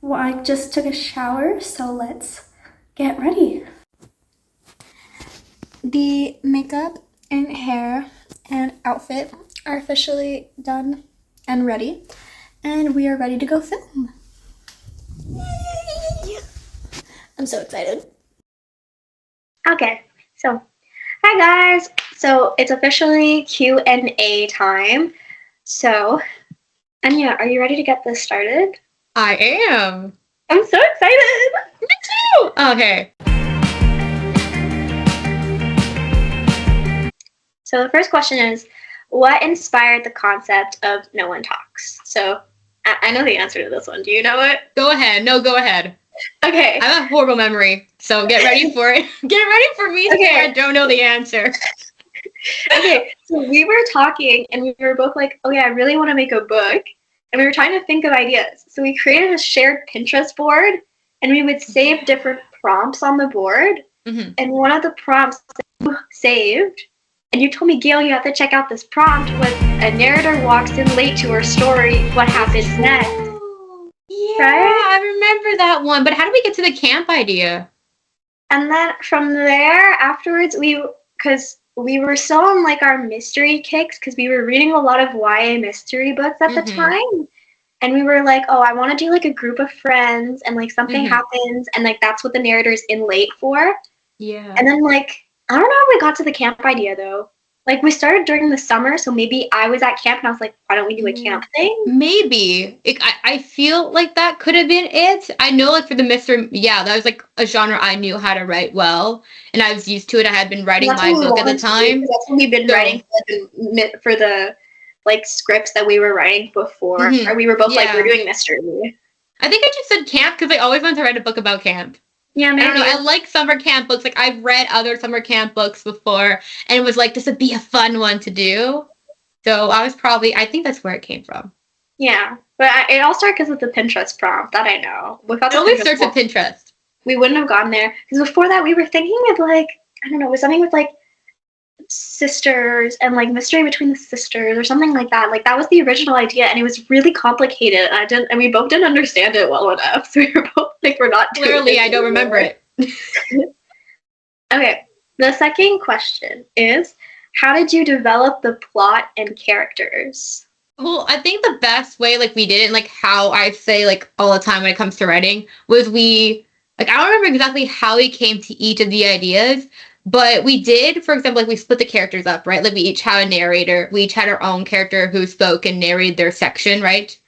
Well, I just took a shower, so let's get ready. The makeup and hair and outfit are officially done and ready, and we are ready to go film. Yay! I'm so excited. Okay, so hi guys. So it's officially Q&A time. So, Anya, are you ready to get this started? I am. I'm so excited. Me too. Okay. So the first question is, what inspired the concept of No One Talks? So I know the answer to this one. Do you know it? Go ahead. No, go ahead. Okay. I have a horrible memory, so get ready for it. Get ready for me to say I don't know the answer. Okay, so we were talking and we were both like, okay, I really want to make a book. And we were trying to think of ideas. So we created a shared Pinterest board and we would save different prompts on the board. Mm-hmm. And one of the prompts that you saved, and you told me, Gail, you have to check out this prompt, was a narrator walks in late to her story, what happens next? Yeah, right? I remember that one. But how did we get to the camp idea? And then from there, afterwards, because we were still on like our mystery kicks, because we were reading a lot of YA mystery books at the time. And we were like, oh, I want to do like a group of friends and like something happens and like that's what the narrator's in late for. Yeah. And then like, I don't know how we got to the camp idea though. Like we started during the summer, so maybe I was at camp and I was like, why don't we do a camp thing? Maybe. I feel like that could have been it. I know like for the mystery, yeah, that was like a genre I knew how to write well. And I was used to it. I had been writing my book at the time. That's what we've been writing for the like scripts that we were writing before. Or we were both like, we're doing mystery. I think I just said camp because I always wanted to write a book about camp. Yeah, maybe. I don't know. I like summer camp books. Like I've read other summer camp books before, and it was like this would be a fun one to do. So I think that's where it came from. Yeah, but it all started because of the Pinterest prompt. That I know. It always starts with Pinterest. We wouldn't have gone there because before that we were thinking of like I don't know, with something with like sisters and like mystery between the sisters or something like that. Like that was the original idea, and it was really complicated. And we both didn't understand it well enough. So we were both like, we're not doing Clearly, I don't remember it. Okay, the second question is, how did you develop the plot and characters? Well, I think the best way, like we did it, like how I say, like all the time when it comes to writing, was I don't remember exactly how we came to each of the ideas, but we did, for example, like we split the characters up, right? Like we each had a narrator. We each had our own character who spoke and narrated their section, right?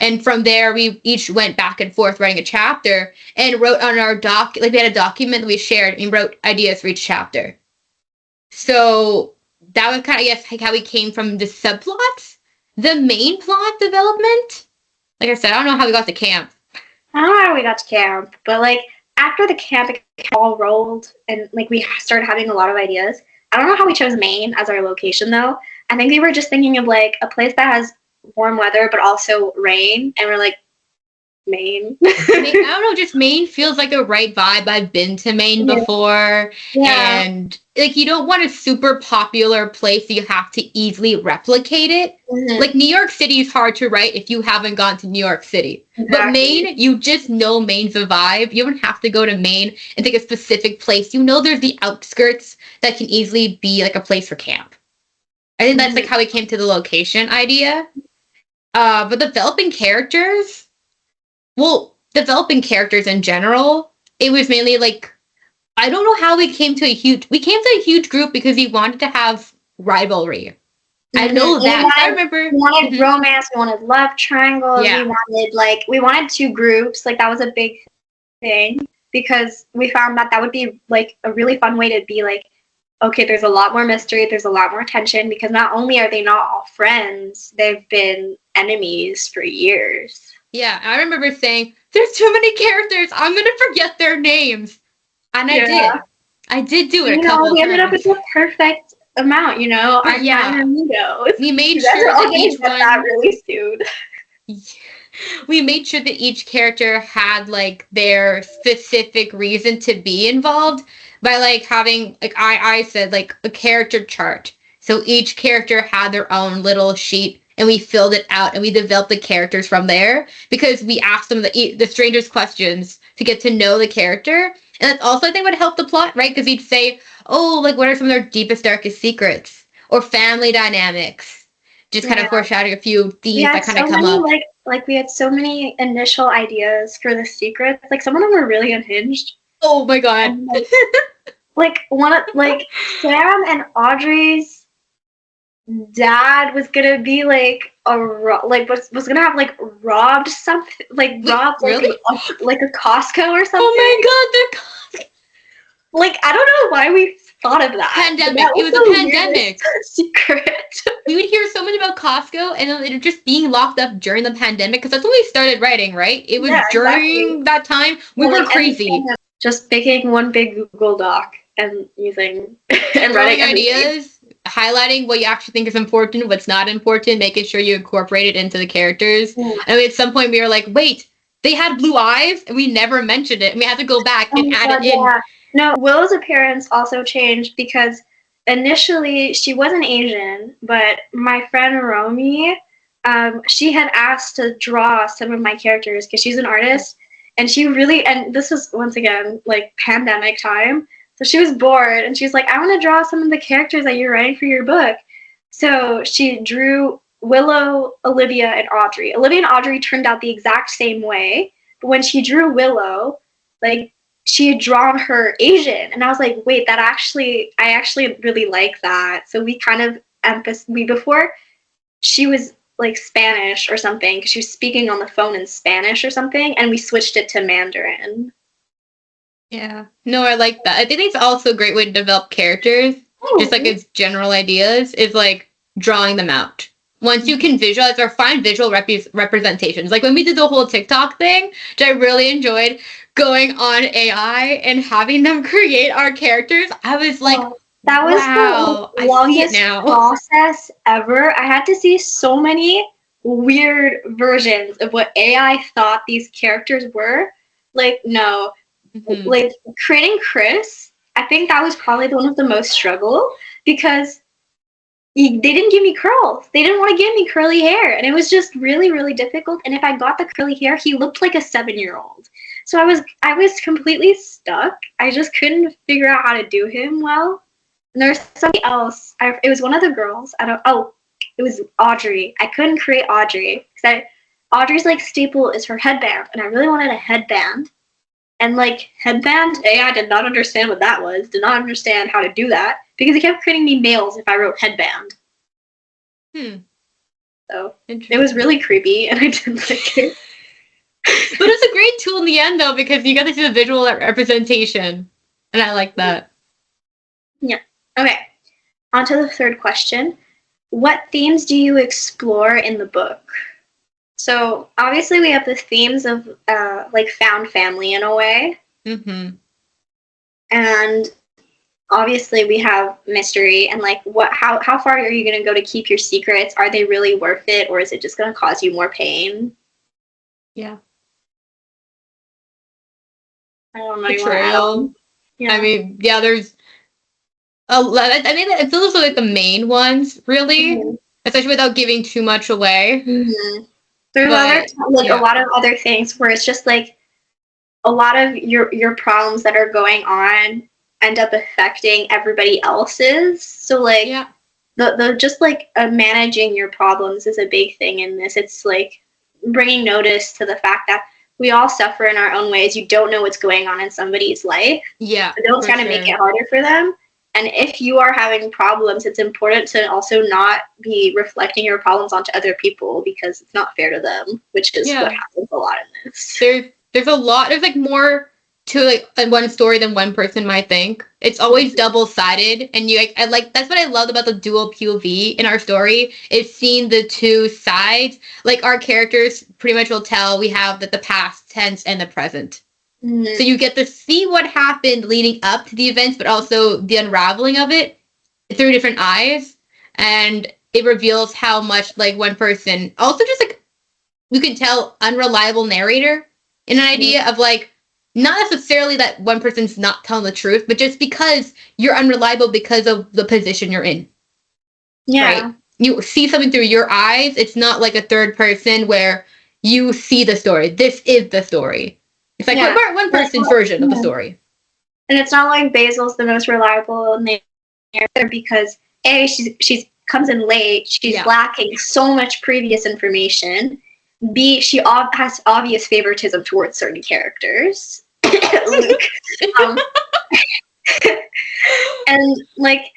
And from there, we each went back and forth writing a chapter and wrote on our like we had a document that we shared and wrote ideas for each chapter. So that was kind of, I guess, like how we came from the subplots. The main plot development, like I said, I don't know how we got to camp. I don't know how we got to camp, but like after the camp all rolled and like we started having a lot of ideas. I don't know how we chose Maine as our location though. I think we were just thinking of like a place that has warm weather but also rain, and we're like, Maine. I don't know, just Maine feels like the right vibe. I've been to Maine before, and like you don't want a super popular place so you have to easily replicate it. Like New York City is hard to write if you haven't gone to New York City. But Maine, you just know Maine's a vibe. You don't have to go to Maine and take a specific place. You know there's the outskirts that can easily be like a place for camp. I think that's like how we came to the location idea. But developing characters in general, it was mainly like, I don't know how we came to a huge group because we wanted to have rivalry. I know that. I remember we wanted romance, we wanted love triangles, we wanted two groups. Like that was a big thing because we found that would be like a really fun way to be like, okay, there's a lot more mystery, there's a lot more tension, because not only are they not all friends, they've been enemies for years. Yeah, I remember saying, there's too many characters, I'm going to forget their names. And I did. I did do it a couple of times. We ended up with the perfect amount, our amigos. We made sure that each one... that really soon. We made sure that each character had, like, their specific reason to be involved by, like, having, like, I said, like, a character chart. So each character had their own little sheet, and we filled it out and we developed the characters from there because we asked them the strangers questions to get to know the character. And that's also, I think, would help the plot, right? Because you'd say, oh, like, what are some of their deepest, darkest secrets? Or family dynamics. Just kind of foreshadowing a few themes that kind of come up. Like we had so many initial ideas for the secrets. Like, some of them were really unhinged. Oh my god. And, like Sam and Audrey's dad was gonna be like was gonna have like robbed something, really? like a Costco or something. Oh my god, they're like, I don't know why we thought of that. Pandemic. It was a pandemic. Secret. We would hear so much about Costco and it just being locked up during the pandemic because that's when we started writing, right? It was during that time. We were crazy. Just making one big Google Doc and using and writing ideas, highlighting what you actually think is important, what's not important, making sure you incorporate it into the characters. And at some point we were like, wait, they had blue eyes and we never mentioned it. And we had to go back and add it in. No, Willow's appearance also changed because initially she wasn't Asian, but my friend Romy, she had asked to draw some of my characters because she's an artist, and and this was once again like pandemic time, so she was bored and she's like, I want to draw some of the characters that you're writing for your book. So she drew Willow, Olivia, and Audrey. Olivia and Audrey turned out the exact same way, but when she drew Willow, like, she had drawn her Asian, and I was like, wait, I actually really like that. So we kind of before she was like Spanish or something, because she was speaking on the phone in Spanish or something, and we switched it to Mandarin. Yeah. No, I like that. I think it's also a great way to develop characters, just like its general ideas, is like drawing them out. Once you can visualize or find visual representations. Like when we did the whole TikTok thing, which I really enjoyed, going on AI and having them create our characters, I was like, that was the longest process ever. I had to see so many weird versions of what AI thought these characters were. Like, no. Like, creating Chris, I think that was probably one of the most struggle, because they didn't give me curls. They didn't want to give me curly hair, and it was just really, really difficult. And if I got the curly hair, he looked like a 7-year-old. So I was completely stuck. I just couldn't figure out how to do him well. And there's somebody else. It was one of the girls. It was Audrey. I couldn't create Audrey because Audrey's like staple is her headband, and I really wanted a headband. And like headband, I did not understand what that was. Did not understand how to do that because he kept creating me males if I wrote headband. So it was really creepy, and I didn't like it. But it's a great tool in the end, though, because you got to see the visual representation, and I like that. Yeah. Okay. On to the third question. What themes do you explore in the book? So obviously we have the themes of like found family in a way. And obviously we have mystery and like how far are you going to go to keep your secrets? Are they really worth it, or is it just going to cause you more pain? Yeah. I don't know. Betrayal. Yeah. I mean, yeah, there's a lot. I mean, it's also like the main ones, really, especially without giving too much away. There's a lot of other things where it's just like a lot of your problems that are going on end up affecting everybody else's. So like the just like managing your problems is a big thing in this. It's like bringing notice to the fact that we all suffer in our own ways. You don't know what's going on in somebody's life. Yeah. So don't try to make it harder for them. And if you are having problems, it's important to also not be reflecting your problems onto other people, because it's not fair to them, which is what happens a lot in this. There's a lot. There's like more to like one story than one person might think. It's always double-sided, and I like that's what I loved about the dual POV in our story. Is seeing the two sides. Like our characters pretty much will tell we have the past tense and the present. So you get to see what happened leading up to the events, but also the unraveling of it through different eyes. And it reveals how much like one person, also just like you can tell unreliable narrator in an idea of like, not necessarily that one person's not telling the truth, but just because you're unreliable because of the position you're in. Yeah. Right? you see something through your eyes. It's not like a third person where you see the story. This is the story. It's like one person's version of the story. And it's not like Basil's the most reliable narrator because A, she's comes in late. She's lacking so much previous information. B, she has obvious favoritism towards certain characters. Luke. And like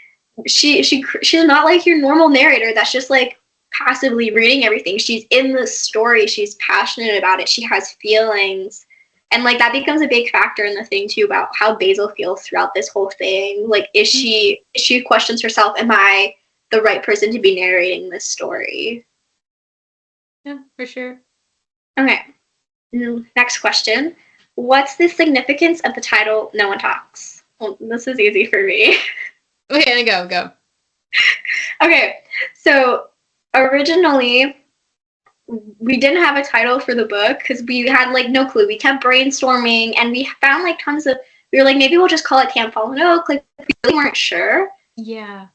she's not like your normal narrator that's just like passively reading everything. She's in the story. She's passionate about it. She has feelings. And like that becomes a big factor in the thing too about how Basil feels throughout this whole thing. Like if she questions herself, am I the right person to be narrating this story? Yeah, for sure. Okay. Next question. What's the significance of the title No One Talks? Well, this is easy for me. Okay, then go. Okay, so originally we didn't have a title for the book because we had like no clue. We kept brainstorming and we found like we were like, maybe we'll just call it Camp Fallen Oak. Like we really weren't sure. Yeah.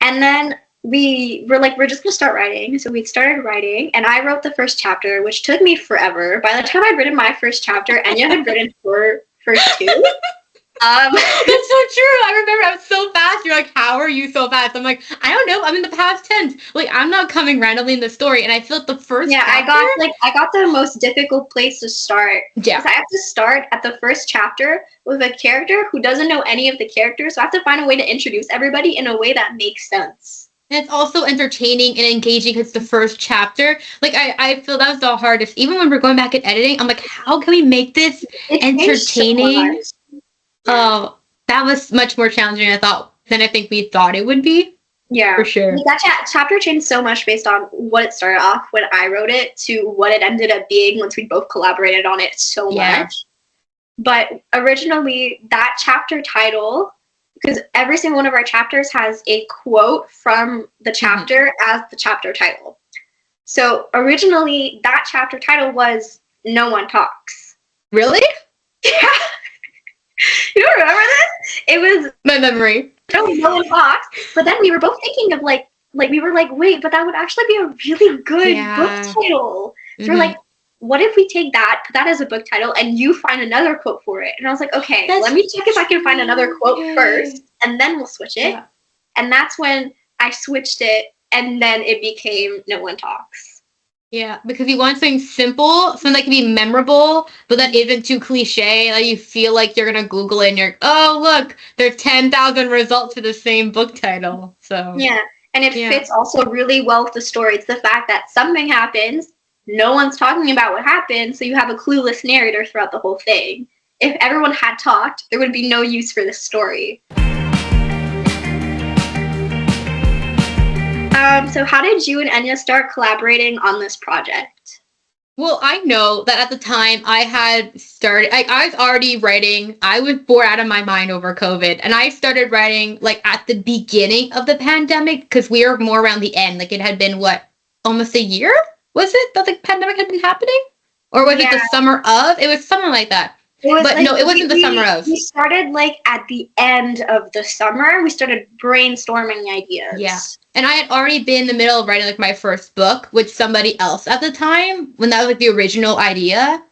And then we were like, we're just gonna start writing. So we started writing and I wrote the first chapter, which took me forever. By the time I'd written my first chapter, Enya had written her first two. That's so true. I remember I was so fast. You're like, how are you so fast? I'm like, I don't know. I'm in the past tense. Like, I'm not coming randomly in the story. And I feel like the first chapter, I got the most difficult place to start. Yeah. Because I have to start at the first chapter with a character who doesn't know any of the characters. So I have to find a way to introduce everybody in a way that makes sense. And it's also entertaining and engaging because the first chapter, like I feel that was the hardest. Even when we're going back and editing, I'm like, how can we make this entertaining? Oh, that was much more challenging than I think we thought it would be. Yeah, for sure. That chapter changed so much based on what it started off when I wrote it to what it ended up being once we both collaborated on it so much. But originally, that chapter title, because every single one of our chapters has a quote from the chapter as the chapter title. So originally, that chapter title was No One Talks. Really? Yeah. You don't remember this? It was my memory. No One Talks. But then we were both thinking of like we were like, wait, but that would actually be a really good book title. So we're like, what if we take that, put that as a book title, and you find another quote for it? And I was like, okay, let me check if I can find another quote first, and then we'll switch it. Yeah. And that's when I switched it, and then it became No One Talks. Yeah, because you want something simple, something that can be memorable, but that isn't too cliche. That you feel like you're gonna Google it and you're, oh look, there's 10,000 results to the same book title. So yeah, and it fits also really well with the story. It's the fact that something happens, no one's talking about what happened, so you have a clueless narrator throughout the whole thing. If everyone had talked, there would be no use for this story. So how did you and Enya start collaborating on this project? Well, I know that at the time I had started, I was already writing. I was bored out of my mind over COVID. And I started writing like at the beginning of the pandemic because we were more around the end. Like it had been almost a year? Was it that the pandemic had been happening? Or was it the summer of? It was something like that. No, it wasn't the summer of. We started like at the end of the summer. We started brainstorming ideas. Yeah. And I had already been in the middle of writing like my first book with somebody else at the time when that was like the original idea.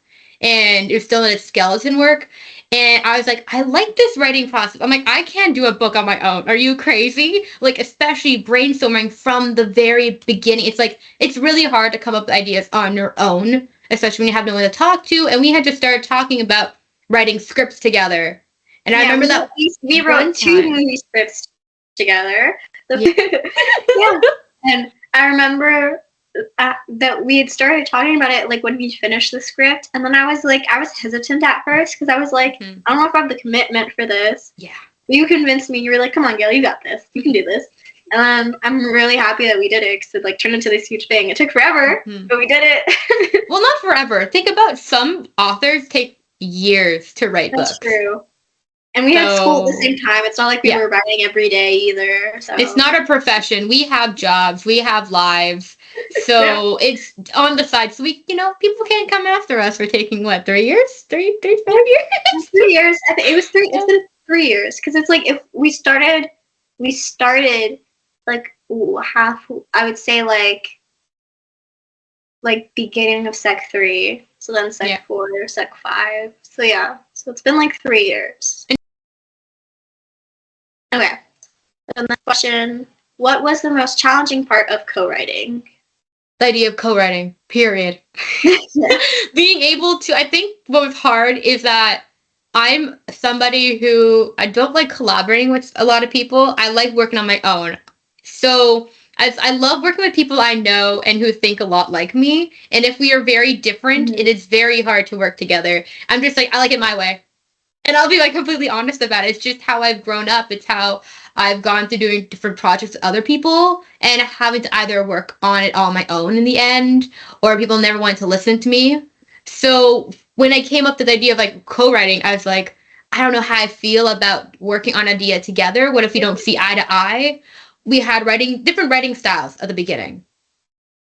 And it was still in its skeleton work. And I was like, I like this writing process. I'm like, I can't do a book on my own. Are you crazy? Like, especially brainstorming from the very beginning. It's like, it's really hard to come up with ideas on your own, especially when you have no one to talk to. And we had just started talking about writing scripts together. And I remember that we wrote 2 movie scripts together. And I remember that we had started talking about it like when we finished the script, and then I was hesitant at first because I was like, I don't know if I have the commitment for this. Yeah. But you convinced me. You were like, come on, Gail, you got this. You can do this. And I'm really happy that we did it because it like turned into this huge thing. It took forever, but we did it. Well, not forever. Think about some authors take years to write books. That's true. And we had school at the same time. It's not like we were writing every day either. So it's not a profession. We have jobs. We have lives. So it's on the side. So we, people can't come after us for taking 3 years? 4 years? 3 years. I think it was 3. It's been 3 years because it's like if we started like I would say like beginning of Sec 3. So then Sec 4, Sec 5. So yeah. So it's been like 3 years. Okay. The next question. What was the most challenging part of co-writing? The idea of co-writing, period. Being able to, I think what was hard is that I'm somebody who, I don't like collaborating with a lot of people. I like working on my own. So I love working with people I know and who think a lot like me. And if we are very different, it is very hard to work together. I'm just like, I like it my way. And I'll be like completely honest about it. It's just how I've grown up. It's how I've gone through doing different projects with other people and having to either work on it on my own in the end, or people never wanted to listen to me. So when I came up with the idea of like co-writing, I was like, I don't know how I feel about working on an idea together. What if we don't see eye to eye? We had different writing styles at the beginning.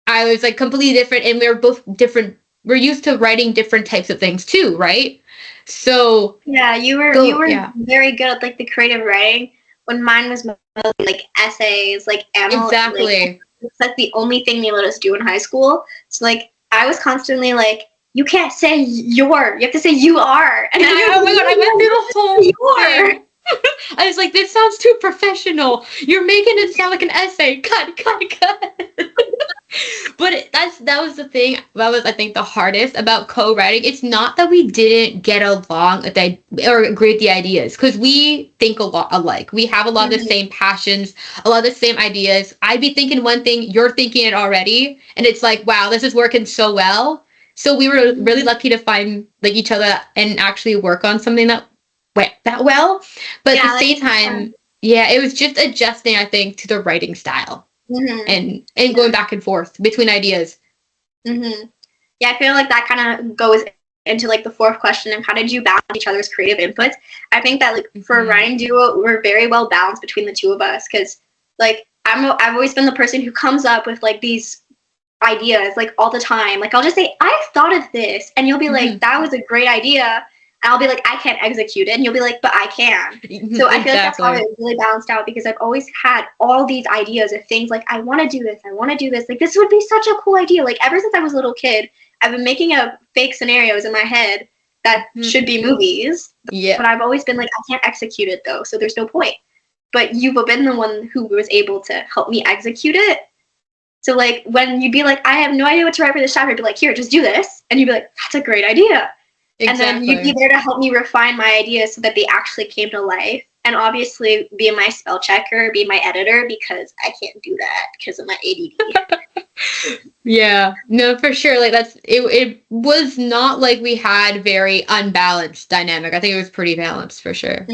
I was like completely different, and we were both different. We're used to writing different types of things too, right? So yeah, you were very good at like the creative writing. When mine was like essays, like exactly. Like, it's like the only thing they let us do in high school. So like I was constantly like, you can't say you're, you have to say you are. And oh my god, I went through the whole thing. I was like, this sounds too professional. You're making it sound like an essay. Cut. But that was the thing. That was, I think, the hardest about co-writing. It's not that we didn't get along or agree with the ideas, because we think a lot alike. We have a lot of the same passions, a lot of the same ideas. I'd be thinking one thing, you're thinking it already, and it's like, wow, this is working so well. So we were really lucky to find like each other and actually work on something that went that well. But at the same time, it was just adjusting, I think, to the writing style. And going back and forth between ideas. Yeah, I feel like that kind of goes into like the fourth question of how did you balance each other's creative inputs. I think that like for a writing duo, we're very well balanced between the two of us, because like I've always been the person who comes up with like these ideas like all the time. Like I'll just say, I thought of this, and you'll be like, that was a great idea. I'll be like, I can't execute it. And you'll be like, but I can. So I feel like that's how it really balanced out, because I've always had all these ideas of things like, I want to do this. I want to do this. Like, this would be such a cool idea. Like, ever since I was a little kid, I've been making up fake scenarios in my head that should be movies. Yeah. But I've always been like, I can't execute it, though. So there's no point. But you've been the one who was able to help me execute it. So, like, when you'd be like, I have no idea what to write for this chapter, I'd be like, here, just do this. And you'd be like, that's a great idea. Exactly. And then you'd be there to help me refine my ideas so that they actually came to life. And obviously be my spell checker, be my editor, because I can't do that because of my ADD. Yeah, no, for sure. Like it was not like we had very unbalanced dynamic. I think it was pretty balanced for sure.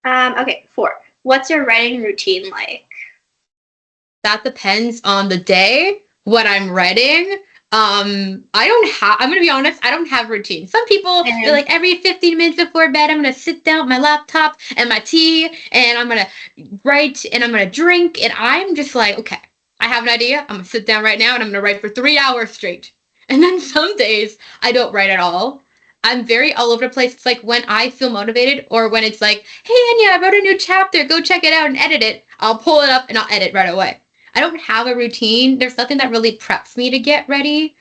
Okay, 4. What's your writing routine like? That depends on the day, what I'm writing. I'm gonna be honest, I don't have a routine. Some people, they're like, every 15 minutes before bed, I'm gonna sit down with my laptop and my tea, and I'm gonna write, and I'm gonna drink, and I'm just like, okay, I have an idea, I'm gonna sit down right now, and I'm gonna write for 3 hours straight. And then some days, I don't write at all. I'm very all over the place. It's like when I feel motivated, or when it's like, hey, Anya, I wrote a new chapter, go check it out and edit it. I'll pull it up and I'll edit right away. I don't have a routine. There's nothing that really preps me to get ready.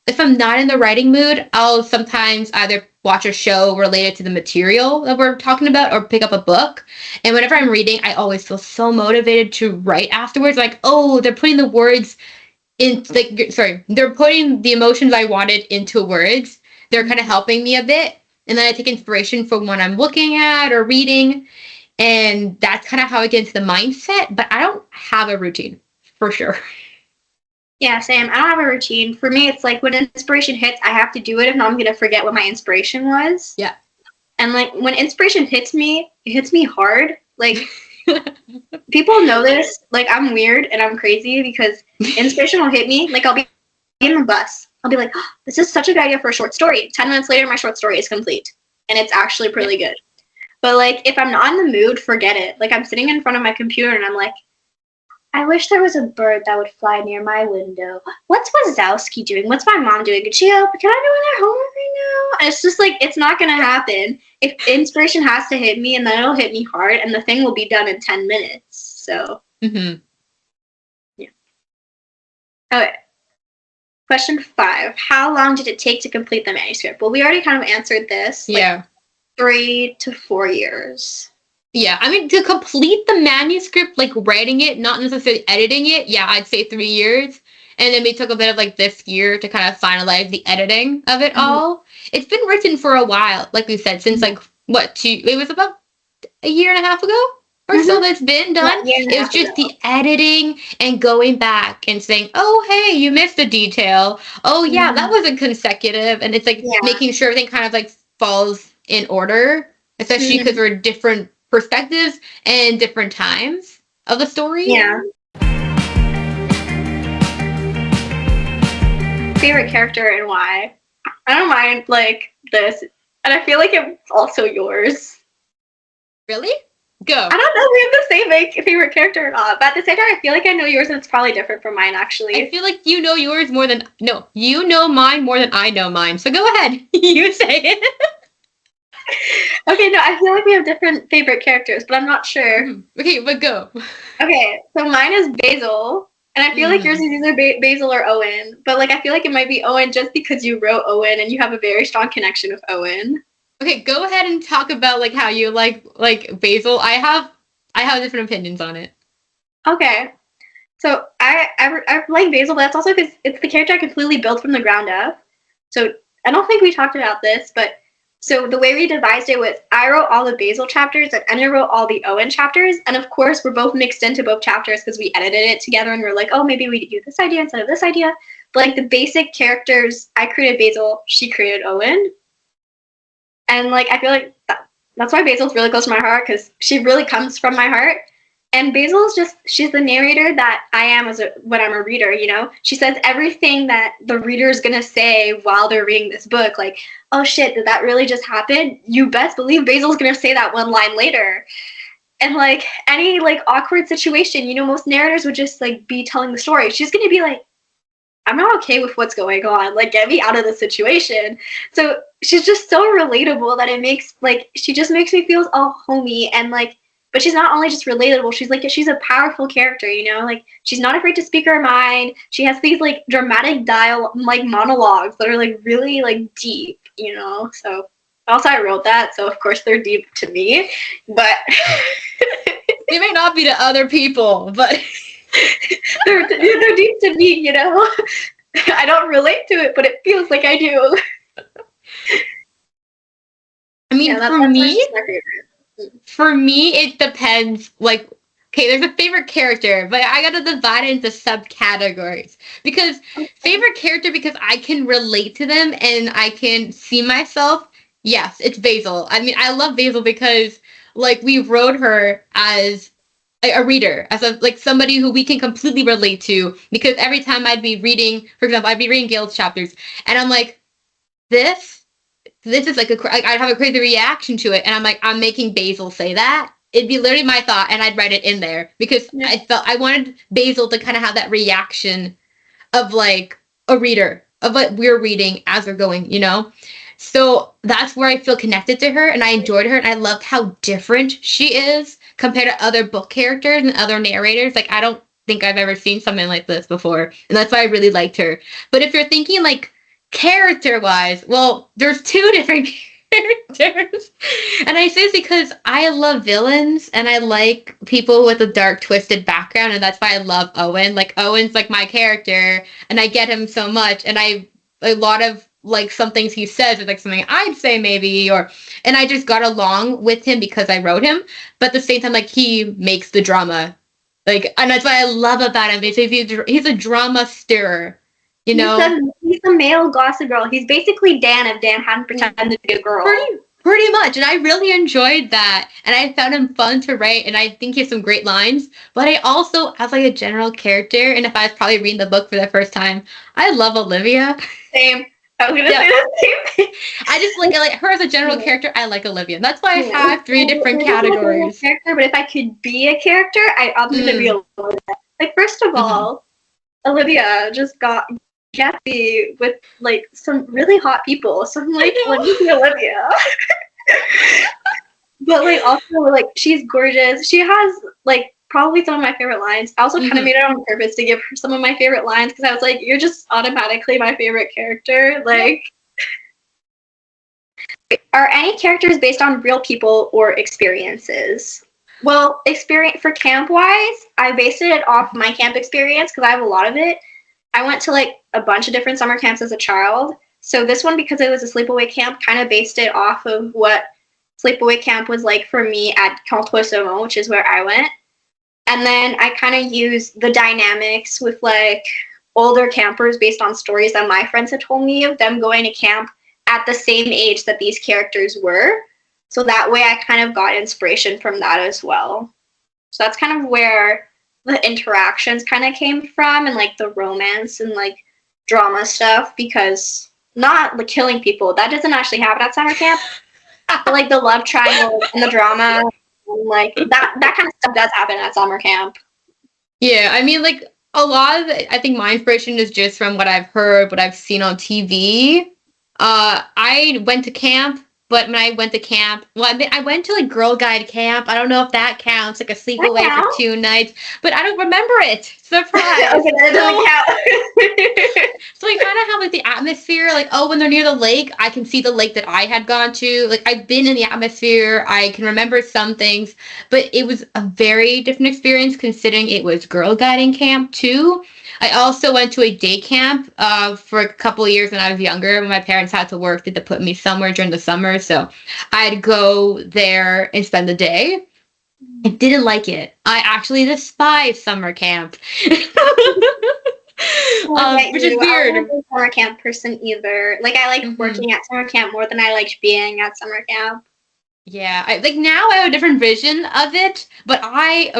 If I'm not in the writing mood, I'll sometimes either watch a show related to the material that we're talking about, or pick up a book. And whenever I'm reading, I always feel so motivated to write afterwards. Like, oh, they're putting the words in, they're putting the emotions I wanted into words. They're kind of helping me a bit. And then I take inspiration from what I'm looking at or reading. And that's kind of how I get into the mindset. But I don't have a routine. For sure. Yeah, same. I don't have a routine. For me, it's like when inspiration hits, I have to do it. If not, I'm going to forget what my inspiration was. Yeah. And like when inspiration hits me, it hits me hard. Like people know this. Like I'm weird and I'm crazy, because inspiration will hit me. Like I'll be in the bus. I'll be like, oh, this is such a good idea for a short story. 10 minutes later, my short story is complete. And it's actually really good. But like if I'm not in the mood, forget it. Like I'm sitting in front of my computer and I'm like, I wish there was a bird that would fly near my window. What's Wazowski doing? What's my mom doing? Can I do their homework right now? And it's just like, it's not going to happen. If inspiration has to hit me, and then it'll hit me hard, and the thing will be done in 10 minutes. So, Mm-hmm. yeah. Okay. Question 5. How long did it take to complete the manuscript? Well, we already kind of answered this. Yeah. 3 to 4 years. Yeah, I mean, to complete the manuscript, like writing it, not necessarily editing it, yeah, I'd say 3 years. And then we took a bit of like this year to kind of finalize the editing of it all. It's been written for a while, like we said, since like it was about a year and a half ago or so that's been done. It was just the editing and going back and saying, oh, hey, you missed a detail. Oh, yeah, that wasn't consecutive. And it's like making sure everything kind of like falls in order, especially because we're different perspectives and different times of the story. Yeah. Favorite character and why? I don't mind like this, and I feel like it's also yours. Really? Go. I don't know if we have the same favorite character or not, but at the same time, I feel like I know yours, and it's probably different from mine. Actually, I feel like you know yours more than you know mine more than I know mine. So go ahead, you say it. Okay, no, I feel like we have different favorite characters, but I'm not sure. Okay, but go. Okay, so mine is Basil, and I feel like yours is either Basil or Owen, but like I feel like it might be Owen just because you wrote Owen and you have a very strong connection with Owen. Okay, go ahead and talk about like how you like Basil. I have different opinions on it. Okay, so I like Basil, but that's also because it's the character I completely built from the ground up. So I don't think we talked about this, but so the way we devised it was I wrote all the Basil chapters and Anna wrote all the Owen chapters. And of course, we're both mixed into both chapters because we edited it together and we're like, oh, maybe we do this idea instead of this idea. But like the basic characters, I created Basil, she created Owen. And like I feel like that's why Basil's really close to my heart because she really comes from my heart. And Basil's she's the narrator that I am when I'm a reader, you know? She says everything that the reader is going to say while they're reading this book. Like, oh shit, did that really just happen? You best believe Basil's going to say that one line later. And like any like awkward situation, you know, most narrators would just like be telling the story. She's going to be like, I'm not okay with what's going on. Like, get me out of the situation. So she's just so relatable that it makes like, she just makes me feel all homey and like, but she's not only just relatable, she's a powerful character, you know? Like, she's not afraid to speak her mind. She has these, like, dramatic like, monologues that are, like, really, like, deep, you know? So, also I wrote that, so of course they're deep to me, but... They may not be to other people, but... they're deep to me, you know? I don't relate to it, but it feels like I do. I mean, for me, it depends. Like, okay, there's a favorite character, but I gotta divide it into subcategories. Because favorite character, because I can relate to them and I can see myself. Yes, it's Basil. I mean, I love Basil because, like, we wrote her as a reader, as somebody who we can completely relate to. Because every time I'd be reading, for example, I'd be reading Gail's chapters, and I'm like, this is like I'd have a crazy reaction to it, and I'm like, I'm making Basil say that. It'd be literally my thought, and I'd write it in there because I felt I wanted Basil to kind of have that reaction of like a reader of what we're reading as we're going, you know. So that's where I feel connected to her, and I enjoyed her, and I loved how different she is compared to other book characters and other narrators. Like, I don't think I've ever seen something like this before, and that's why I really liked her. But if you're thinking like character-wise, well, there's two different characters. And I say this because I love villains, and I like people with a dark, twisted background, and that's why I love Owen. Like, Owen's like my character, and I get him so much, and a lot of like some things he says is like something I'd say maybe, and I just got along with him because I wrote him. But at the same time, like, he makes the drama, like, and that's what I love about him. He's a drama stirrer. You know, he's a male Gossip Girl. He's basically Dan if Dan hadn't pretended to be a girl. Pretty much. And I really enjoyed that. And I found him fun to write. And I think he has some great lines. But I also, as like a general character, and if I was probably reading the book for the first time, I love Olivia. Same. I was going to say the same thing. I just like her as a general character. I like Olivia. That's why I have 3 different categories. Character, but if I could be a character, I'm going to be Olivia. Like, first of all, Olivia just got gassy with like some really hot people, so I'm like, let me be Olivia. But like also like she's gorgeous. She has like probably some of my favorite lines. I also kind of made it on purpose to give her some of my favorite lines because I was like, you're just automatically my favorite character. Like, are any characters based on real people or experiences? Well, experience for camp-wise, I based it off my camp experience because I have a lot of it. I went to like a bunch of different summer camps as a child. So this one, because it was a sleepaway camp, kind of based it off of what sleepaway camp was like for me at Kemp-Germain, which is where I went. And then I kind of used the dynamics with like older campers based on stories that my friends had told me of them going to camp at the same age that these characters were. So that way I kind of got inspiration from that as well. So that's kind of where the interactions kind of came from, and like the romance and like drama stuff, because not the killing people, that doesn't actually happen at summer camp. But like the love triangle and the drama, and like that kind of stuff does happen at summer camp. Yeah, I mean, like a lot of it, I think my inspiration is just from what I've heard, what I've seen on TV. I went to camp, but when I went to camp, well, I mean, I went to like Girl Guide camp. I don't know if that counts, like a sleepaway for 2 nights, but I don't remember it. Surprise! Okay, that doesn't count. So I kind of have like the atmosphere, like, oh, when they're near the lake, I can see the lake that I had gone to. Like, I've been in the atmosphere. I can remember some things, but it was a very different experience considering it was Girl Guiding camp too. I also went to a day camp for a couple of years when I was younger. When my parents had to work, they had to put me somewhere during the summer. So I'd go there and spend the day. I didn't like it. I actually despise summer camp. Which is weird. I'm not a summer camp person either. Like, I like working at summer camp more than I liked being at summer camp. Yeah, like now I have a different vision of it, but I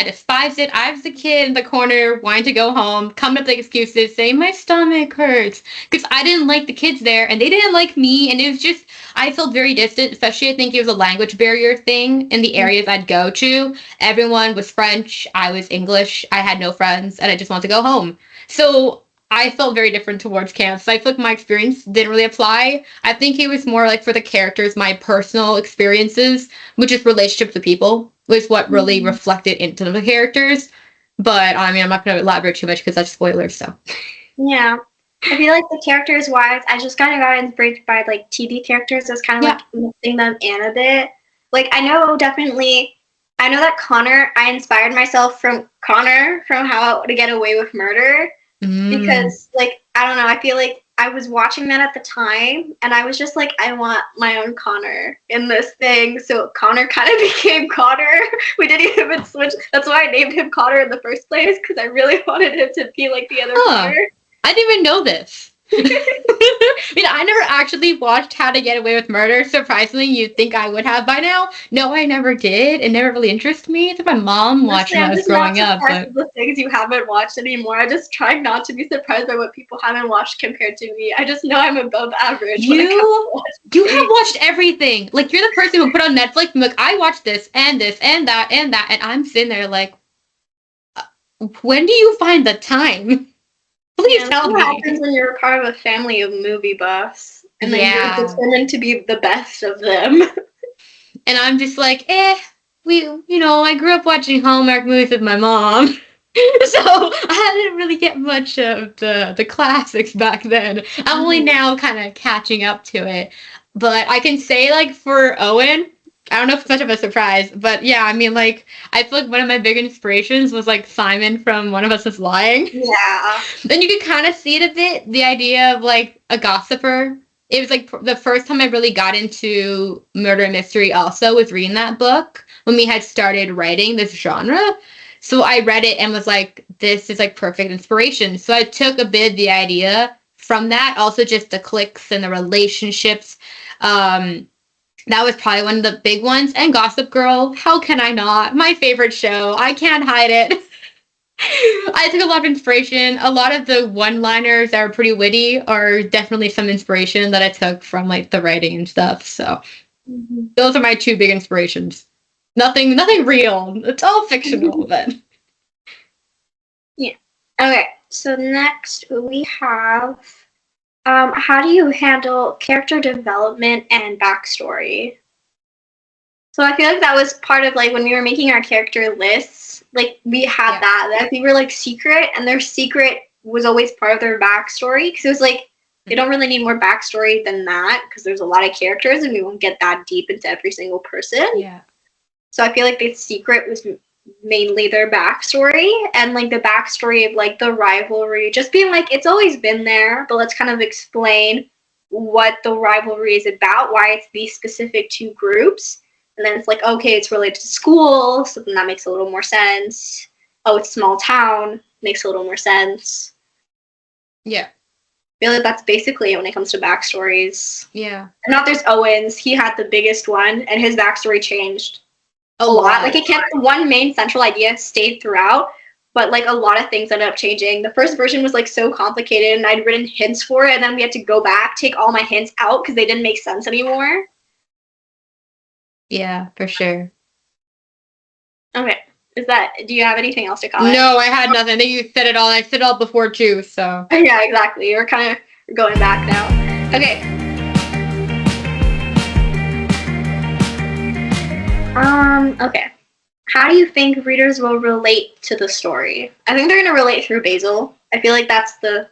despised it. I was a kid in the corner wanting to go home, coming up with excuses, saying my stomach hurts because I didn't like the kids there and they didn't like me, and it was just I felt very distant. Especially I think it was a language barrier thing in the areas I'd go to. Everyone was French, I was English, I had no friends, and I just wanted to go home. So I felt very different towards camp. So I feel like my experience didn't really apply. I think it was more like for the characters, my personal experiences, which is relationships with people, was what really reflected into the characters. But I mean, I'm not going to elaborate too much because that's spoilers. So yeah, I feel like the characters wise, I just kind of got inspired by like TV characters. It's kind of like mixing them in a bit. Like I know that Connor. I inspired myself from Connor from How to Get Away with Murder. Because, like, I don't know, I feel like I was watching that at the time, and I was just like, I want my own Connor in this thing, so Connor kind of became Connor. We didn't even switch. That's why I named him Connor in the first place, because I really wanted him to be like the other Connor. I didn't even know this. I mean, I never actually watched How to Get Away with Murder. Surprisingly, you'd think I would have by now. No, I never did. It never really interested me. It's my mom watching when I was growing up. But the things you haven't watched anymore. I just try not to be surprised by what people haven't watched compared to me. I just know I'm above average. You have watched everything. Like, you're the person who put on Netflix and like, I watched this and this and that and that, and I'm sitting there like, when do you find the time? Please tell me. What happens when you're part of a family of movie buffs, and then you're determined to be the best of them. And I'm just like, I grew up watching Hallmark movies with my mom. So I didn't really get much of the classics back then. I'm only now kind of catching up to it. But I can say, like, for Owen, I don't know if it's much of a surprise, but yeah, I mean, like, I feel like one of my big inspirations was, like, Simon from One of Us is Lying. Yeah. Then you could kind of see it a bit, the idea of, like, a gossiper. It was, like, the first time I really got into murder mystery also was reading that book when we had started writing this genre. So I read it and was like, this is, like, perfect inspiration. So I took a bit of the idea from that, also just the cliques and the relationships. That was probably one of the big ones. And Gossip Girl, how can I not? My favorite show. I can't hide it. I took a lot of inspiration. A lot of the one-liners that are pretty witty are definitely some inspiration that I took from, like, the writing and stuff. So those are my 2 big inspirations. Nothing real. It's all fictional, but. Yeah. Okay. So next we have... how do you handle character development and backstory? So I feel like that was part of, like, when we were making our character lists, like we had that. Like we were like secret, and their secret was always part of their backstory, because it was like they don't really need more backstory than that, because there's a lot of characters and we won't get that deep into every single person. Yeah. So I feel like the secret was mainly their backstory, and like the backstory of like the rivalry, just being like it's always been there, but let's kind of explain what the rivalry is about, why it's these specific two groups. And then it's like, okay, it's related to school, so then that makes a little more sense. Oh, it's small town, makes a little more sense. Yeah. I feel like that's basically it when it comes to backstories. Yeah. And not there's Owens, he had the biggest one, and his backstory changed a lot. Like it kept one main central idea stayed throughout, but like a lot of things ended up changing. The first version was like so complicated, and I'd written hints for it, and then we had to go back, take all my hints out because they didn't make sense anymore. Yeah, for sure. Okay. Do you have anything else to comment? No, I had nothing. I think you said it all. I said it all before too, so. Yeah, exactly. We're kind of going back now. Okay. Okay. How do you think readers will relate to the story? I think they're going to relate through Basil. I feel like that's the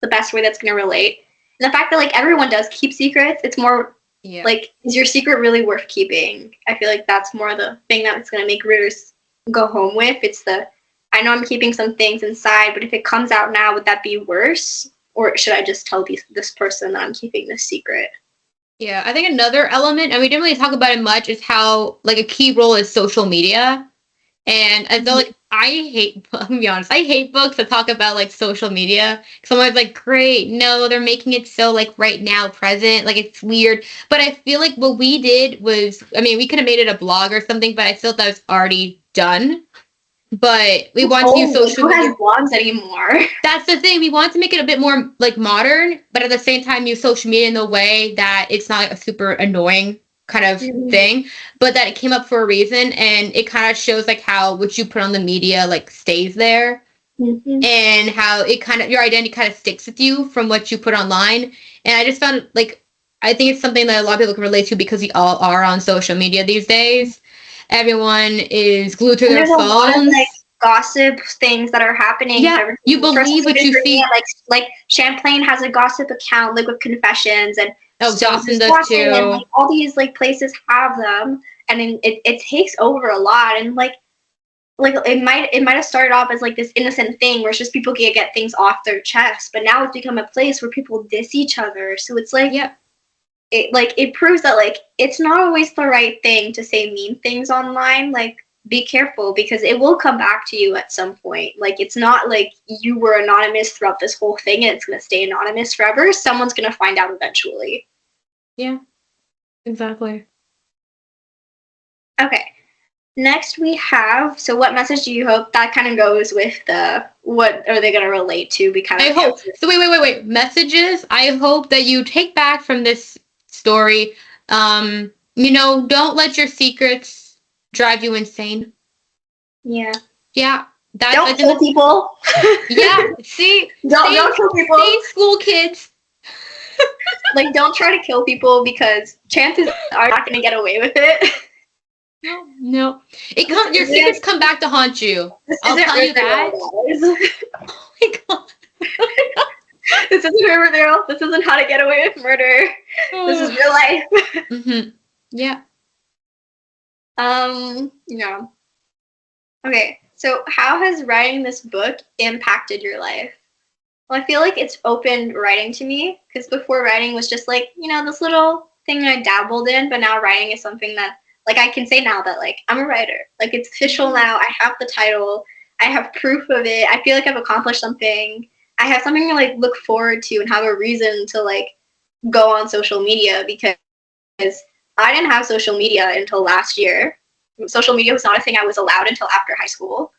best way that's going to relate. And the fact that like everyone does keep secrets, it's more like, is your secret really worth keeping? I feel like that's more the thing that's going to make readers go home with. It's I know I'm keeping some things inside, but if it comes out now, would that be worse? Or should I just tell this person that I'm keeping this secret? Yeah, I think another element, and we didn't really talk about it much, is how like a key role is social media. And I feel like I'm gonna be honest, I hate books that talk about like social media. So I'm always like, great, no, they're making it so like right now present, like it's weird. But I feel like what we did was, I mean, we could have made it a blog or something, but I felt that was already done. But we want to use social media. Who has blogs anymore? That's the thing. We want to make it a bit more like modern, but at the same time use social media in the way that it's not like a super annoying kind of thing, but that it came up for a reason, and it kind of shows like how what you put on the media like stays there, and how it kind of your identity kind of sticks with you from what you put online. And I just found like I think it's something that a lot of people can relate to because we all are on social media these days. Everyone is glued to their phones. A lot of, like, gossip things that are happening. Yeah, you believe what you see. Like Champlain has a gossip account, Liquid Confessions, and Dawson does too. And, like, all these like places have them, and then it takes over a lot. And like it might have started off as like this innocent thing where it's just people can get things off their chest, but now it's become a place where people diss each other. So it's like it proves that like it's not always the right thing to say mean things online. Like, be careful, because it will come back to you at some point. Like, it's not like you were anonymous throughout this whole thing and it's going to stay anonymous forever. Someone's going to find out eventually. Yeah, exactly. Okay. Next we have, so what message do you hope? That kind of goes with the, what are they going to relate to? I hope. So wait. Messages. I hope that you take back from this story, don't let your secrets drive you insane. Yeah. Don't kill people. Yeah. See, don't kill people. Stay school kids. Like, don't try to kill people, because chances are not going to get away with it. No. Your secrets come back to haunt you. I'll tell you that. Oh my god. This isn't Riverdale. This isn't How to Get Away with Murder. This is real life. Yeah. Yeah. Okay, so how has writing this book impacted your life? Well, I feel like it's opened writing to me, because before, writing was just like, this little thing I dabbled in, but now writing is something that, like, I can say now that, like, I'm a writer. Like, it's official now. I have the title. I have proof of it. I feel like I've accomplished something. I have something to, like, look forward to and have a reason to, like, go on social media, because I didn't have social media until last year. Social media was not a thing I was allowed until after high school.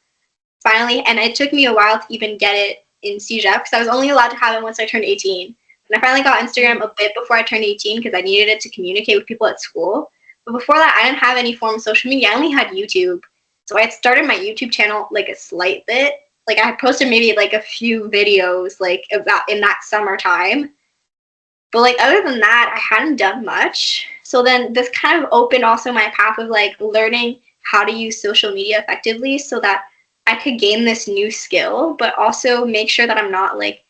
Finally, and it took me a while to even get it in CEGEP, because I was only allowed to have it once I turned 18. And I finally got Instagram a bit before I turned 18, because I needed it to communicate with people at school. But before that, I didn't have any form of social media. I only had YouTube. So I had started my YouTube channel like a slight bit. Like, I had posted maybe like a few videos like about in that summertime. But like, other than that, I hadn't done much. So then this kind of opened also my path of like learning how to use social media effectively, so that I could gain this new skill, but also make sure that I'm not like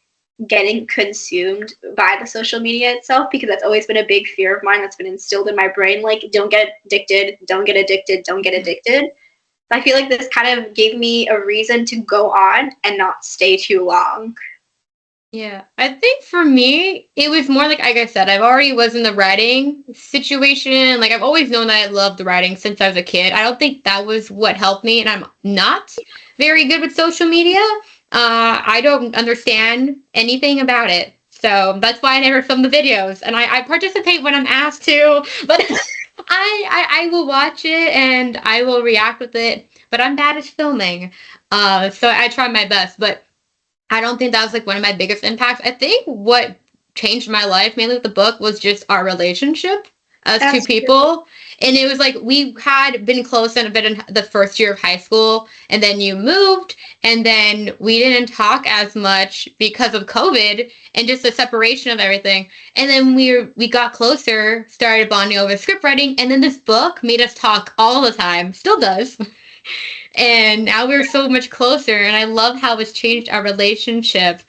getting consumed by the social media itself, because that's always been a big fear of mine that's been instilled in my brain. Like, don't get addicted, don't get addicted, don't get addicted. I feel like this kind of gave me a reason to go on and not stay too long. Yeah, I think for me, it was more like I said, I've already was in the writing situation. Like, I've always known that I loved the writing since I was a kid. I don't think that was what helped me, and I'm not very good with social media. I don't understand anything about it. So that's why I never film the videos. And I participate when I'm asked to, but I will watch it and I will react with it. But I'm bad at filming. So I try my best. But I don't think that was like one of my biggest impacts. I think what changed my life mainly with the book was just our relationship as two people. True. And it was like we had been close in a bit in the first year of high school, and then you moved, and then we didn't talk as much because of COVID and just the separation of everything. And then we got closer, started bonding over script writing, and then this book made us talk all the time, still does. And now we're so much closer, and I love how it's changed our relationship.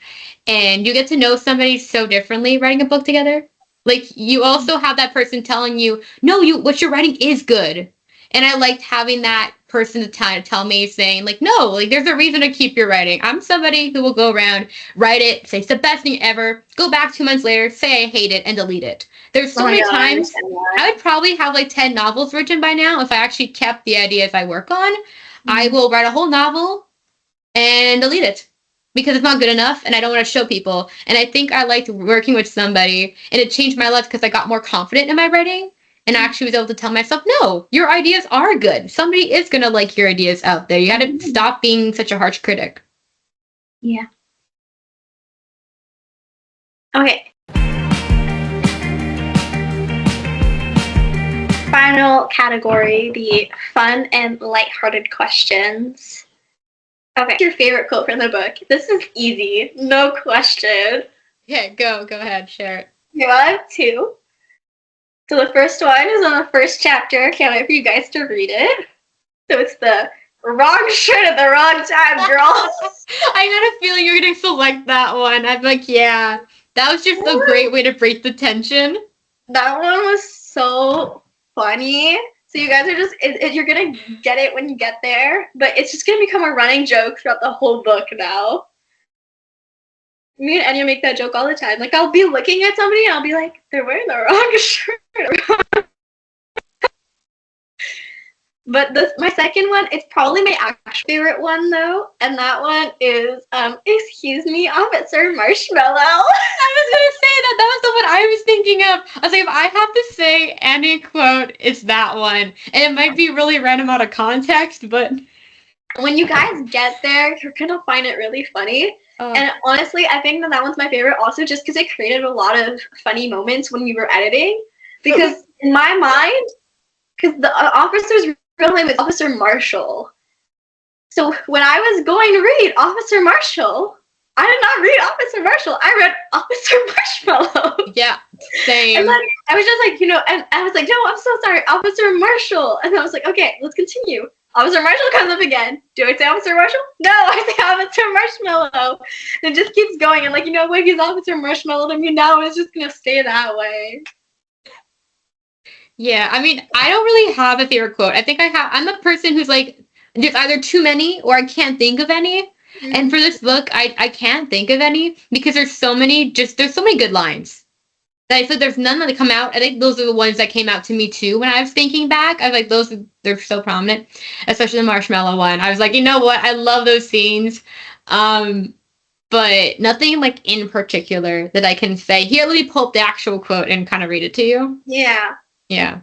And you get to know somebody so differently writing a book together. Like, you also have that person telling you, no, what you're writing is good. And I liked having that person to tell me, saying, like, no, like, there's a reason to keep your writing. I'm somebody who will go around, write it, say it's the best thing ever, go back 2 months later, say I hate it, and delete it. There's so many times I would probably have like 10 novels written by now if I actually kept the ideas I work on. I will write a whole novel and delete it because it's not good enough and I don't want to show people. And I think I liked working with somebody, and it changed my life because I got more confident in my writing and actually was able to tell myself, no, your ideas are good. Somebody is going to like your ideas out there. You got to stop being such a harsh critic. Yeah. Okay. Final category, the fun and lighthearted questions. Okay, what's your favorite quote from the book? This is easy, no question. Yeah, go ahead, share it. Okay, well, I have two. So the first one is on the first chapter. Can't wait for you guys to read it. So it's the wrong shirt at the wrong time, girl. I had a feeling you were going to select that one. I'm like, yeah, that was just a great way to break the tension. That one was so funny. So you guys are just, you're going to get it when you get there, but it's just going to become a running joke throughout the whole book now. Me and Anya make that joke all the time. Like, I'll be looking at somebody and I'll be like, they're wearing the wrong shirt. But my second one, it's probably my actual favorite one, though. And that one is, excuse me, Officer Marshmallow. I was going to say that. That was the one I was thinking of. I was like, if I have to say any quote, it's that one. And it might be really random out of context, but when you guys get there, you're going to find it really funny. And honestly, I think that one's my favorite also just because it created a lot of funny moments when we were editing. Because in my mind, because the officer's real name is Officer Marshall. So when I was going to read Officer Marshall, I did not read Officer Marshall. I read Officer Marshmallow. Yeah, same. And then I was just like, and I was like, no, I'm so sorry, Officer Marshall. And I was like, okay, let's continue. Officer Marshall comes up again. Do I say Officer Marshall? No, I say Officer Marshmallow. And it just keeps going. And like, what he's Officer Marshmallow to me now, it's just going to stay that way. Yeah, I mean, I don't really have a favorite quote. I think I'm a person who's like, there's either too many or I can't think of any. Mm-hmm. And for this book, I can't think of any because there's so many good lines. I feel there's none that come out. I think those are the ones that came out to me too when I was thinking back. I was like, they're so prominent, especially the marshmallow one. I was like, you know what? I love those scenes. But nothing like in particular that I can say. Here, let me pull up the actual quote and kind of read it to you. Yeah. Yeah.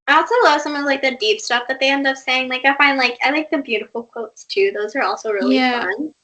I also love some of like the deep stuff that they end up saying. Like I like the beautiful quotes too. Those are also really fun.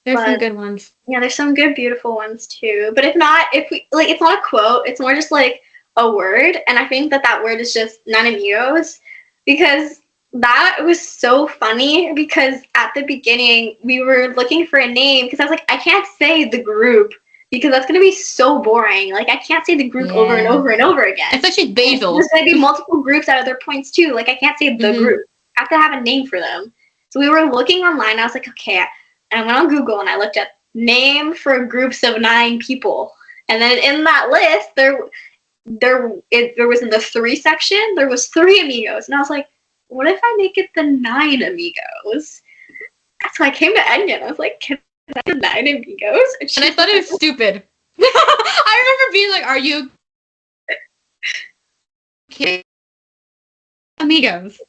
There's some good ones. Yeah, there's some good beautiful ones too. But it's not a quote, it's more just like a word. And I think that word is just Nanamigos, because that was so funny because at the beginning we were looking for a name because I was like, I can't say the group because that's going to be so boring. Like, I can't say the group over and over and over again. Especially Basil. There's going to be multiple groups at other points, too. Like, I can't say the group. I have to have a name for them. So we were looking online. I was like, okay. And I went on Google and I looked up name for groups of 9 people. And then in that list, there was in the 3 section, there was 3 amigos. And I was like, what if I make it the 9 amigos? So I came to Enya and I was like, can I do 9 amigos? And I thought it was stupid. I remember being like, are you kidding? Amigos.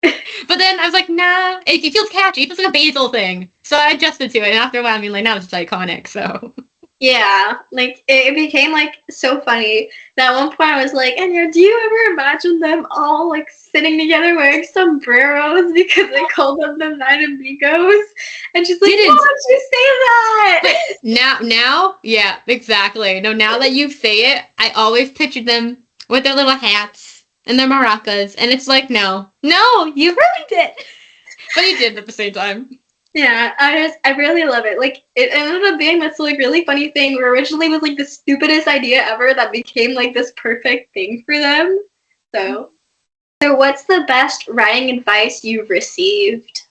But then I was like, nah, it feels catchy. It feels like a basil thing. So I adjusted to it. And after a while, I mean, like, now it's just iconic, so. Yeah, like, it became, like, so funny that at one point I was like, Enya, do you ever imagine them all, like, sitting together wearing sombreros because they called them the 9 amigos? And she's like, why don't you say that? Now, yeah, exactly. No, now that you say it, I always pictured them with their little hats and their maracas, and it's like, no, you really did. But you did at the same time. Yeah, I really love it. Like, it ended up being this, like, really funny thing where originally it was, like, the stupidest idea ever that became, like, this perfect thing for them. So what's the best writing advice you've received?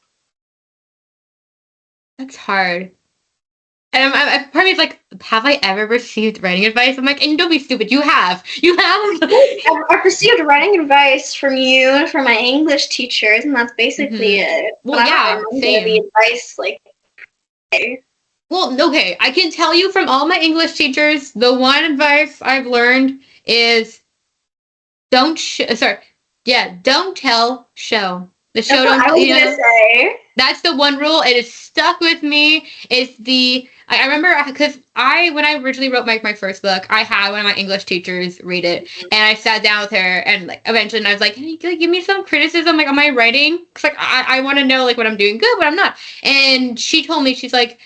That's hard. And part of me is like, have I ever received writing advice? I'm like, and don't be stupid. You have. I've received writing advice from you and from my English teachers, and that's basically it. Well, yeah, same. The advice, like, well, okay, I can tell you from all my English teachers, the one advice I've learned is don't tell, show. The show that's what I was gonna say. That's the one rule. It has stuck with me. I remember because when I originally wrote my first book, I had one of my English teachers read it, and I sat down with her, and like eventually, and I was like, "Can you give me some criticism, like on my writing? Cause like I want to know like what I'm doing good, what I'm not." And she told me, she's like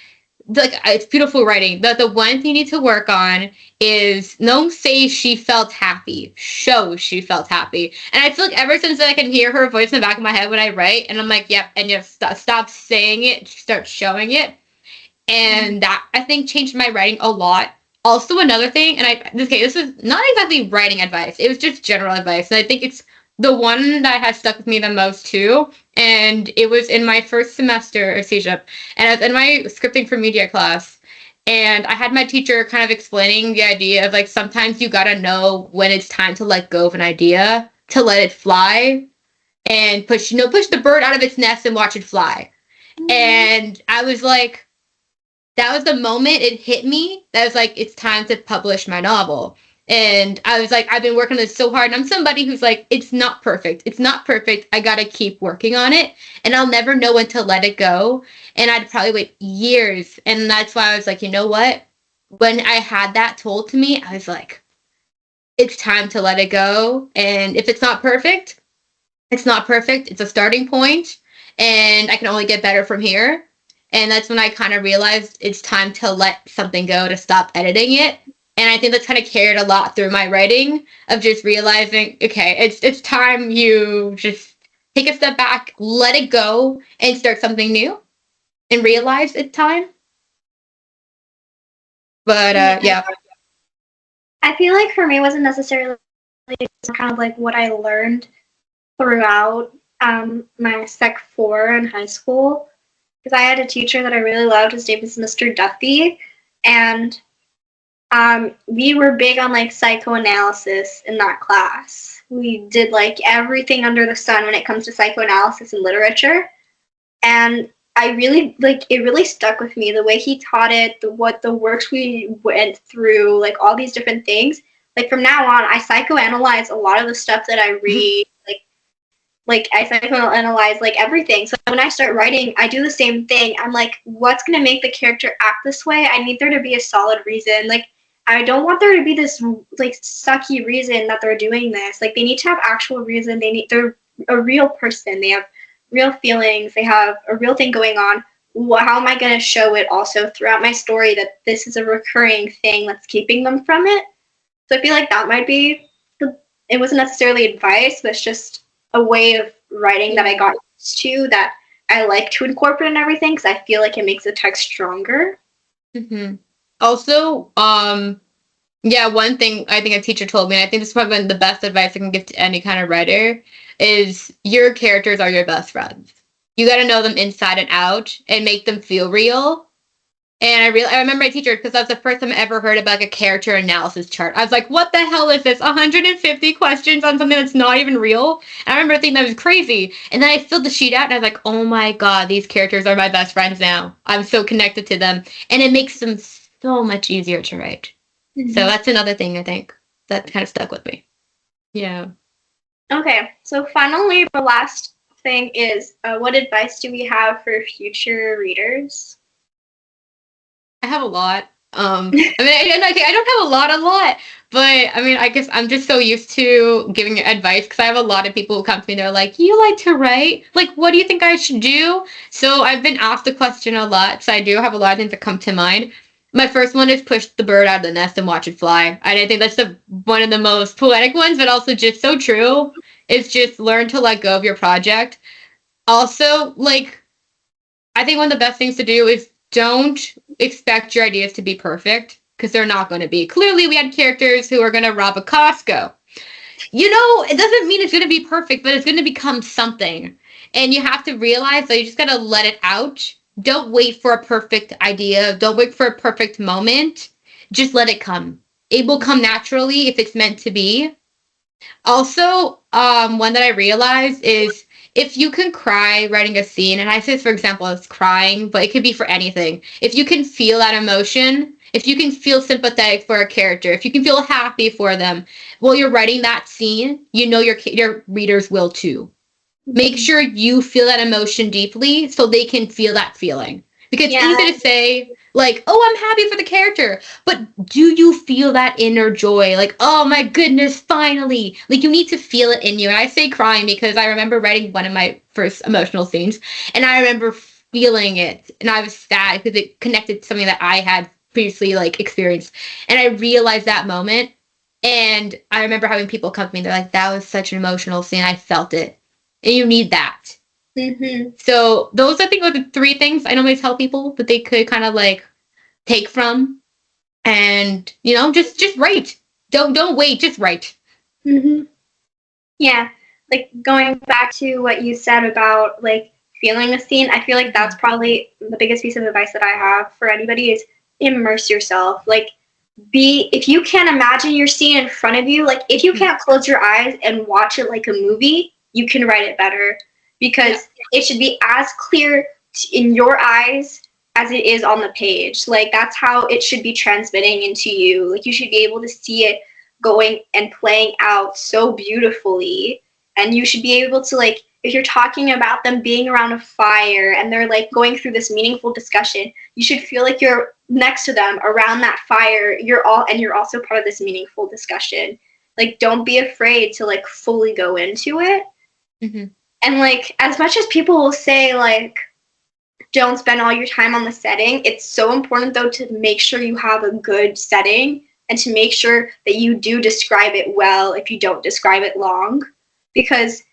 it's beautiful writing. The one thing you need to work on is don't say she felt happy. Show she felt happy. And I feel like ever since then I can hear her voice in the back of my head when I write, and I'm like, yep, and you stop saying it, start showing it. And that I think changed my writing a lot. Also another thing, and this is not exactly writing advice, it was just general advice. And I think it's the one that has stuck with me the most too. And it was in my first semester of CSHIP, and I was in my scripting for media class, and I had my teacher kind of explaining the idea of like sometimes you gotta know when it's time to let go of an idea, to let it fly, and push the bird out of its nest and watch it fly. Mm-hmm. And I was like, that was the moment it hit me. That was like, it's time to publish my novel. And I was like, I've been working on this so hard. And I'm somebody who's like, it's not perfect. It's not perfect. I got to keep working on it. And I'll never know when to let it go. And I'd probably wait years. And that's why I was like, you know what? When I had that told to me, I was like, it's time to let it go. And if it's not perfect, it's not perfect. It's a starting point. And I can only get better from here. And that's when I kind of realized it's time to let something go, to stop editing it. And I think that's kind of carried a lot through my writing of just realizing, okay, it's time you just take a step back, let it go, and start something new, and realize it's time. But yeah. I feel like for me, it wasn't necessarily kind of like what I learned throughout my Sec 4 in high school, because I had a teacher that I really loved. His name was Mr. Duffy, and we were big on like psychoanalysis in that class. We did like everything under the sun when it comes to psychoanalysis and literature. And I really it really stuck with me the way he taught it, what the works we went through, like all these different things. Like from now on, I psychoanalyze a lot of the stuff that I read. Like I psychoanalyze like everything. So when I start writing, I do the same thing. I'm like, what's gonna make the character act this way? I need there to be a solid reason. Like I don't want there to be this like sucky reason that they're doing this. Like they need to have actual reason. They're a real person. They have real feelings. They have a real thing going on. How am I going to show it also throughout my story that this is a recurring thing that's keeping them from it? So I feel like that might be, it wasn't necessarily advice, but it's just a way of writing that I got used to, that I like to incorporate in everything because I feel like it makes the text stronger. Mm-hmm. Also, yeah, one thing I think a teacher told me, and I think this is probably the best advice I can give to any kind of writer, is your characters are your best friends. You got to know them inside and out and make them feel real. And I remember my teacher, because that was the first time I ever heard about like a character analysis chart. I was like, what the hell is this? 150 questions on something that's not even real? And I remember thinking that was crazy. And then I filled the sheet out and I was like, oh my God, these characters are my best friends now. I'm so connected to them. And it makes them so much easier to write. Mm-hmm. So that's another thing I think that kind of stuck with me. Yeah. Okay. So finally, the last thing is, what advice do we have for future readers? I have a lot. I mean, I don't have a lot, but I mean, I guess I'm just so used to giving advice because I have a lot of people who come to me. They're like, "You like to write? Like, what do you think I should do?" So I've been asked the question a lot. So I do have a lot of things that come to mind. My first one is push the bird out of the nest and watch it fly. And I think that's one of the most poetic ones, but also just so true. It's just learn to let go of your project. Also, like, I think one of the best things to do is don't expect your ideas to be perfect because they're not going to be. Clearly, we had characters who are going to rob a Costco. You know, it doesn't mean it's going to be perfect, but it's going to become something. And you have to realize that you just got to let it out. Don't wait for a perfect idea. Don't wait for a perfect moment. Just let it come. It will come naturally if it's meant to be. Also, one that I realized is if you can cry writing a scene, and I say this for example as crying, but it could be for anything. If you can feel that emotion, if you can feel sympathetic for a character, if you can feel happy for them while you're writing that scene, you know your readers will too. Make sure you feel that emotion deeply so they can feel that feeling. Because it's easy to say, like, oh, I'm happy for the character. But do you feel that inner joy? Like, oh my goodness, finally. Like, you need to feel it in you. And I say crying because I remember writing one of my first emotional scenes. And I remember feeling it. And I was sad because it connected to something that I had previously, like, experienced. And I realized that moment. And I remember having people come to me. They're like, that was such an emotional scene. I felt it. And you need that. Mm-hmm. So those, I think, are the three things I normally tell people that they could kind of like take from, and you know, just write. Don't wait, just write. Mm-hmm. Yeah, like going back to what you said about like feeling a scene, I feel like that's probably the biggest piece of advice that I have for anybody is immerse yourself. Like, if you can't imagine your scene in front of you, like if you can't close your eyes and watch it like a movie, you can write it better because it should be as clear in your eyes as it is on the page. Like that's how it should be transmitting into you. Like you should be able to see it going and playing out so beautifully, and you should be able to, like, if you're talking about them being around a fire and they're like going through this meaningful discussion, you should feel like you're next to them around that fire. You're also part of this meaningful discussion. Like, don't be afraid to like fully go into it. Mm-hmm. And like, as much as people will say like, don't spend all your time on the setting, it's so important though to make sure you have a good setting and to make sure that you do describe it well if you don't describe it long, because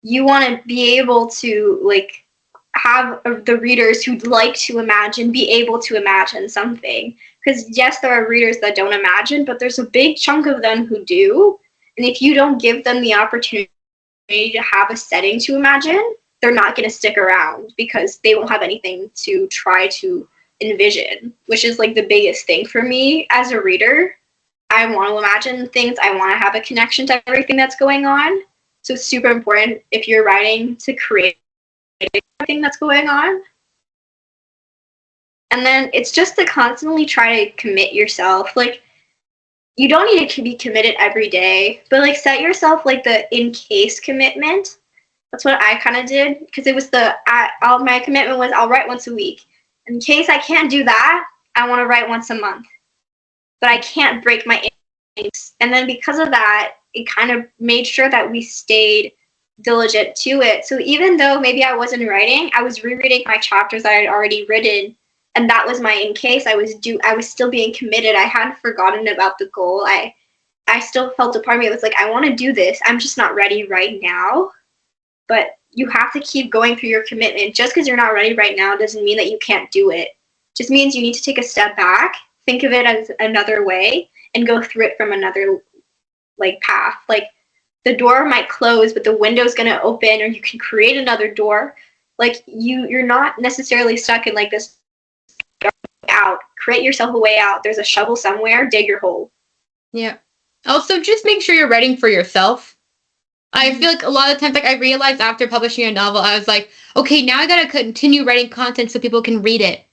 you want to be able to like have the readers who'd like to imagine be able to imagine something. Because yes, there are readers that don't imagine, but there's a big chunk of them who do. And if you don't give them the opportunity to have a setting to imagine, they're not going to stick around because they won't have anything to try to envision, which is like the biggest thing for me as a reader. I want to imagine things. I want to have a connection to everything that's going on. So it's super important if you're writing to create everything that's going on. And then it's just to constantly try to commit yourself. Like, you don't need to be committed every day, but like set yourself like the in case commitment. That's what I kind of did, because it was my commitment was I'll write once a week. In case I can't do that, I want to write once a month. But I can't break my instincts. And then because of that, it kind of made sure that we stayed diligent to it. So even though maybe I wasn't writing, I was rereading my chapters that I had already written, and that was my in case. I was still being committed. I hadn't forgotten about the goal. I still felt a part of me that was like, I want to do this. I'm just not ready right now. But you have to keep going through your commitment. Just because you're not ready right now doesn't mean that you can't do it. Just means you need to take a step back, think of it as another way, and go through it from another like path. Like, the door might close, but the window's going to open, or you can create another door. like you're not necessarily stuck in like this out. Create yourself a way out. There's a shovel somewhere, dig your hole. Yeah. Also, just make sure you're writing for yourself. I feel like a lot of times, like I realized after publishing a novel, I was like, okay, now I gotta continue writing content so people can read it.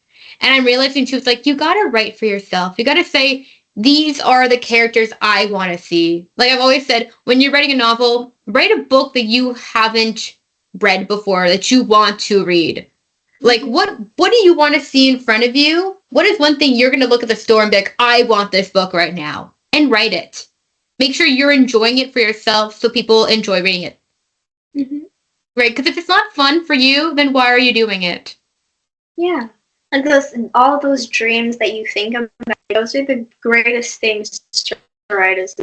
And I'm realizing too, it's like, you gotta write for yourself. You gotta say, these are the characters I want to see. Like I've always said, when you're writing a novel, write a book that you haven't read before, that you want to read. Like, what do you want to see in front of you? What is one thing you're going to look at the store and be like, I want this book right now? And write it. Make sure you're enjoying it for yourself so people enjoy reading it. Mm-hmm. Right? Because if it's not fun for you, then why are you doing it? Yeah. And all those dreams that you think about, those are the greatest things to write. Is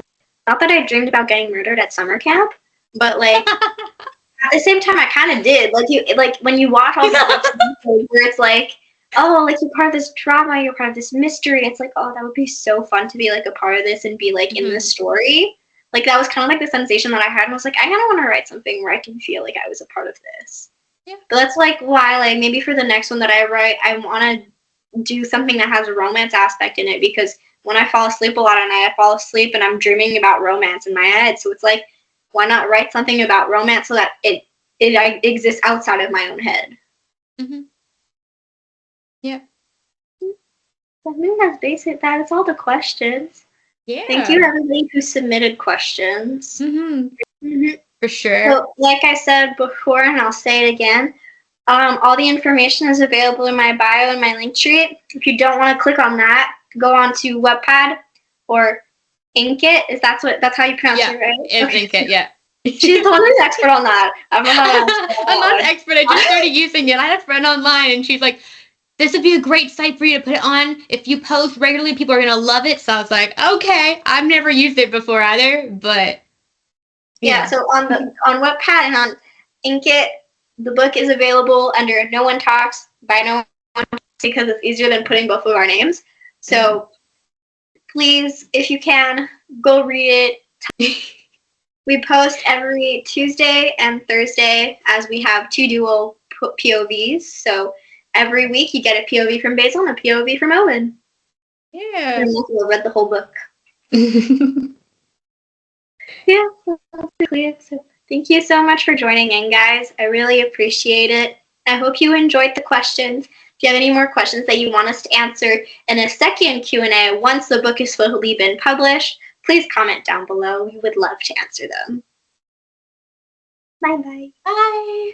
not that I dreamed about getting murdered at summer camp, but like at the same time, I kind of did. Like when you watch all the where it's like, oh, like you're part of this drama, you're part of this mystery. It's like, oh, that would be so fun to be like a part of this and be like in the story. Like that was kind of like the sensation that I had. And I was like, I kind of want to write something where I can feel like I was a part of this. Yeah. But that's like why, like maybe for the next one that I write, I want to do something that has a romance aspect in it, because when I fall asleep a lot at night, I fall asleep and I'm dreaming about romance in my head. So it's like, why not write something about romance so that it exists outside of my own head? Mm-hmm. Yeah. I think that's basic. That is all the questions. Yeah. Thank you, everybody who submitted questions. For sure. So, like I said before, and I'll say it again, all the information is available in my bio and my link tree. If you don't want to click on that, go on to Wattpad or Inkit. That's how you pronounce it, right? It's Inkit, yeah. She's the one who's expert on that. I'm not an expert. I just started using it. I had a friend online, and she's like, this would be a great site for you to put it on. If you post regularly, people are going to love it. So I was like, okay. I've never used it before either, but yeah. So on Wattpad and on Inkit, the book is available under No One Talks by No One Talks, because it's easier than putting both of our names. So please, if you can, go read it. We post every Tuesday and Thursday, as we have 2 dual POVs. So every week you get a POV from Basil and a POV from Owen. Yeah. And we'll read the whole book. Yeah, that's basically it. So thank you so much for joining in, guys. I really appreciate it. I hope you enjoyed the questions. If you have any more questions that you want us to answer in a second Q&A once the book is fully been published, please comment down below. We would love to answer them. Bye-bye. Bye.